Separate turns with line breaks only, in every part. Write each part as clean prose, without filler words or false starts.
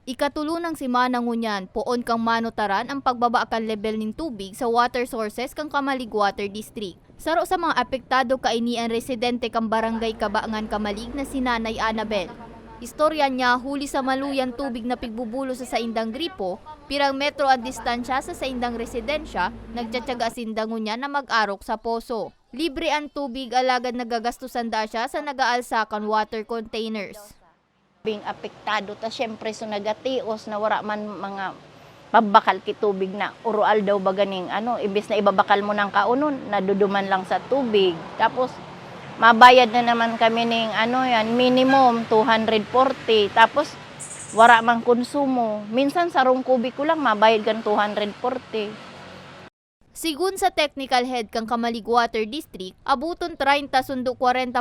Ikatulo ng simana ngunyan, poon kang manutaran ang pagbaba kan level ng tubig sa water sources kang Kamalig Water District. Saro sa mga apektado kaini ang residente kang barangay Kabaangan Kamalig na si Nanay Annabel. Istorya niya huli sa maluyan tubig na pigbubulo sa saindang gripo, pirang metro ang distansya sa saindang residensya, nagtsatsaga sindangon niya na mag-arok sa poso. Libre ang tubig alagad nagagastusan da siya sa nagaalsakan water containers.
Being apektado ta syempre so nagatios na wala man mga pabakal ki tubig na urual daw ba ganing imbes na ibabakal mo ng kaunon naduduman lang sa tubig tapos mabayad na naman kami ning yan minimum 240 tapos wala man konsumo minsan sa rong kubiko lang mabayad kan 240.
Sigun sa technical head kang Kamalig Water District, abuton 30 sundo 40%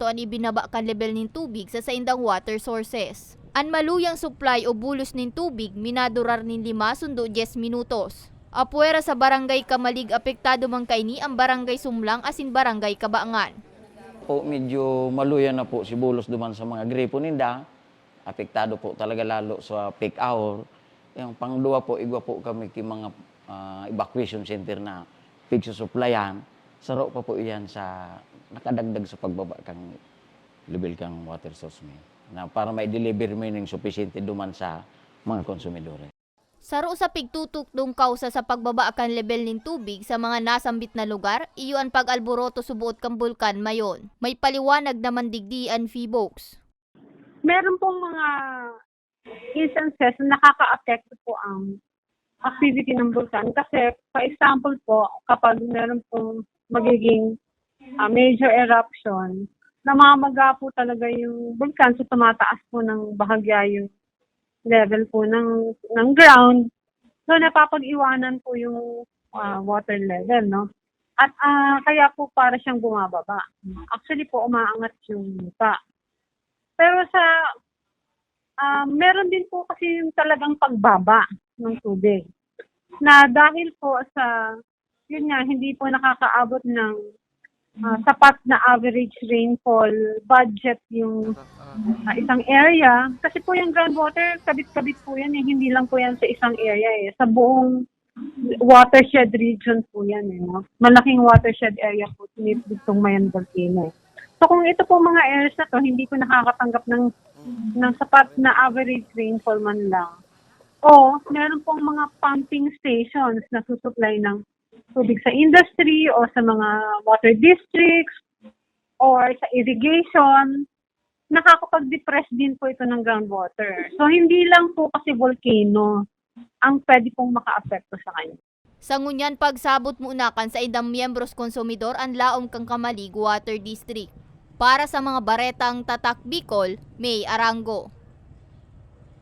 ang ibinaba kan level ng tubig sa saindang water sources. Ang maluyang supply o bulos ng tubig minadurar ng 5 sundo 10 minutos. Apuera sa barangay Kamalig apektado man kaini ang barangay Sumlang asin barangay Kabaangan.
Po medyo maluyan na po si bulos duman sa mga gripo ninda. Apektado po talaga lalo sa peak hour. Yung pangduwa po igwa po kami ki mga evacuation center na pigsusuplayan, saro pa po iyan sa nakadagdag sa pagbaba kang level kang water source mo na para may deliver mo ng sufficiente duman sa mga konsumidore.
Saro sa pigtutok dong kausa sa pagbaba kan level ng tubig sa mga nasambit na lugar, iyo ang pag-alboroto subuot kang bulkan mayon. May paliwanag naman digdian Feebox.
Meron pong mga instances na nakaka-apekto po ang activity ng bulkan. Kasi, for example po, kapag meron pong magiging major eruption, namamaga po talaga yung bulkan, so tumataas po ng bahagya yung level po ng ground. So, napapag-iwanan po yung water level, no? At kaya po para siyang bumababa. Actually po, umaangat yung lupa. Pero meron din po kasi yung talagang pagbaba ng tubig. Na dahil po sa, yun nga, hindi po nakakaabot ng sapat na average rainfall budget yung isang area. Kasi po yung groundwater, kabit-kabit po yan eh. Hindi lang po yan sa isang area eh. Sa buong watershed region po yan eh. No? Malaking watershed area po itong Mayon Volcano eh. So kung ito po mga areas na to, hindi po nakakatanggap ng sapat na average rainfall man lang. O meron pong mga pumping stations na susupply ng tubig sa industry o sa mga water districts or sa irrigation, nakakapag-depress din po ito ng groundwater. So hindi lang po kasi volcano ang pwede pong maka-apekto sa kanya.
Sa ngunyan pagsabot muunakan sa idang miyembros konsumidor ang laom kang Kamalig Water District. Para sa mga baretang Tatak Bicol, May Arango.